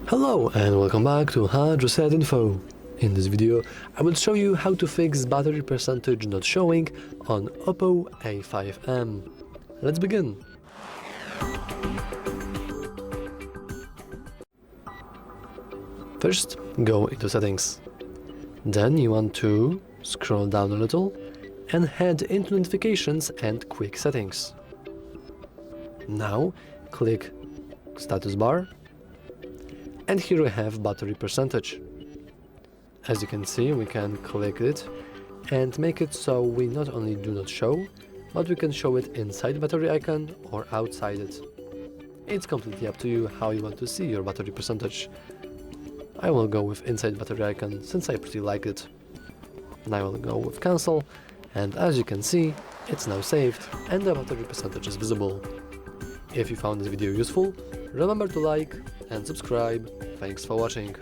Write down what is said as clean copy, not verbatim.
Hello and welcome back to Hard Reset Info. In this video I will show you how to fix battery percentage not showing on OPPO A5m. Let's begin. First, go into settings. Then you want to scroll down a little and head into notifications and quick settings. Now click status bar, and here we have battery percentage. As you can see, we can click it and make it so we not only do not show, but we can show it inside battery icon or outside it. It's completely up to you how you want to see your battery percentage. I will go with inside battery icon since I pretty like it. And I will go with cancel, and as you can see, it's now saved and the battery percentage is visible. If you found this video useful, remember to like and subscribe. Thanks for watching.